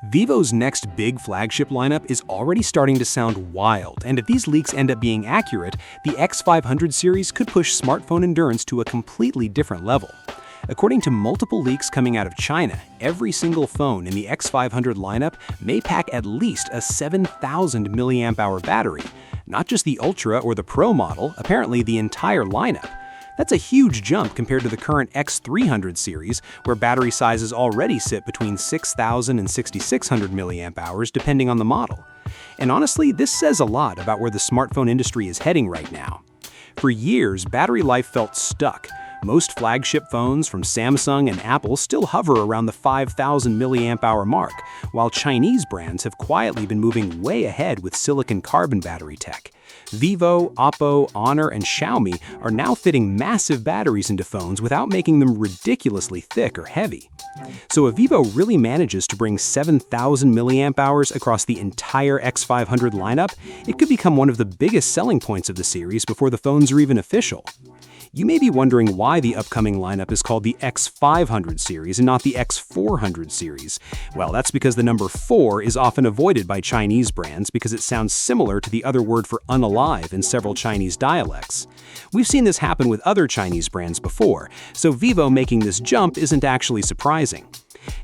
Vivo's next big flagship lineup is already starting to sound wild, and if these leaks end up being accurate, the X500 series could push smartphone endurance to a completely different level. According to multiple leaks coming out of China, every single phone in the X500 lineup may pack at least a 7,000 mAh battery. Not just the Ultra or the Pro model, apparently the entire lineup. That's a huge jump compared to the current X300 series, where battery sizes already sit between 6,000 and 6,600 mAh depending on the model. And honestly, this says a lot about where the smartphone industry is heading right now. For years, battery life felt stuck. Most flagship phones from Samsung and Apple still hover around the 5,000 mAh mark, while Chinese brands have quietly been moving way ahead with silicon carbon battery tech. Vivo, Oppo, Honor, and Xiaomi are now fitting massive batteries into phones without making them ridiculously thick or heavy. So if Vivo really manages to bring 7,000 mAh across the entire X500 lineup, it could become one of the biggest selling points of the series before the phones are even official. You may be wondering why the upcoming lineup is called the X500 series and not the X400 series. Well, that's because the number 4 is often avoided by Chinese brands because it sounds similar to the other word for unalive in several Chinese dialects. We've seen this happen with other Chinese brands before, so Vivo making this jump isn't actually surprising.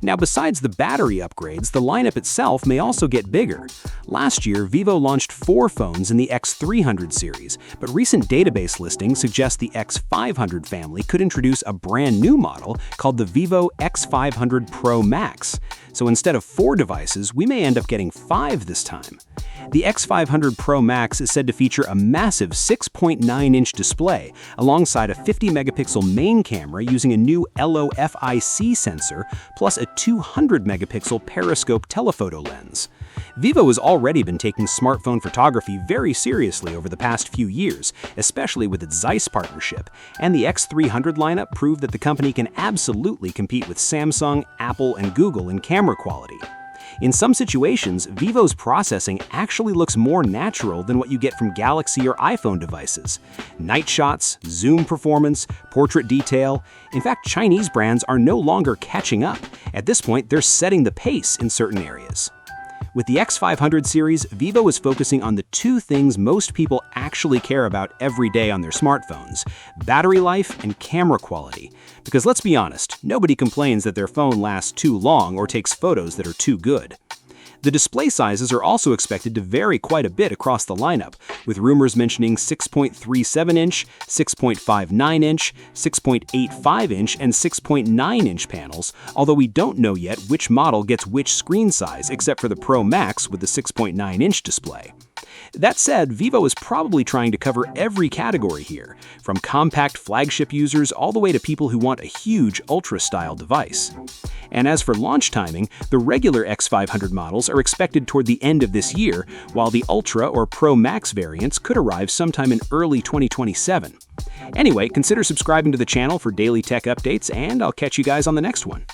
Now, besides the battery upgrades, the lineup itself may also get bigger. Last year, Vivo launched 4 phones in the X300 series, but recent database listings suggest the X500 family could introduce a brand new model called the Vivo X500 Pro Max. So instead of 4 devices, we may end up getting 5 this time. The X500 Pro Max is said to feature a massive 6.9-inch display alongside a 50-megapixel main camera using a new LOFIC sensor plus a 200-megapixel periscope telephoto lens. Vivo has already been taking smartphone photography very seriously over the past few years, especially with its Zeiss partnership, and the X300 lineup proved that the company can absolutely compete with Samsung, Apple, and Google in camera quality. In some situations, Vivo's processing actually looks more natural than what you get from Galaxy or iPhone devices. Night shots, zoom performance, portrait detail. In fact, Chinese brands are no longer catching up. At this point, they're setting the pace in certain areas. With the X500 series, Vivo is focusing on the 2 things most people actually care about every day on their smartphones: battery life and camera quality. Because let's be honest, nobody complains that their phone lasts too long or takes photos that are too good. The display sizes are also expected to vary quite a bit across the lineup, with rumors mentioning 6.37-inch, 6.59-inch, 6.85-inch, and 6.9-inch panels, although we don't know yet which model gets which screen size except for the Pro Max with the 6.9-inch display. That said, Vivo is probably trying to cover every category here, from compact flagship users all the way to people who want a huge Ultra-style device. And as for launch timing, the regular X500 models are expected toward the end of this year, while the Ultra or Pro Max variants could arrive sometime in early 2027. Anyway, consider subscribing to the channel for daily tech updates, and I'll catch you guys on the next one.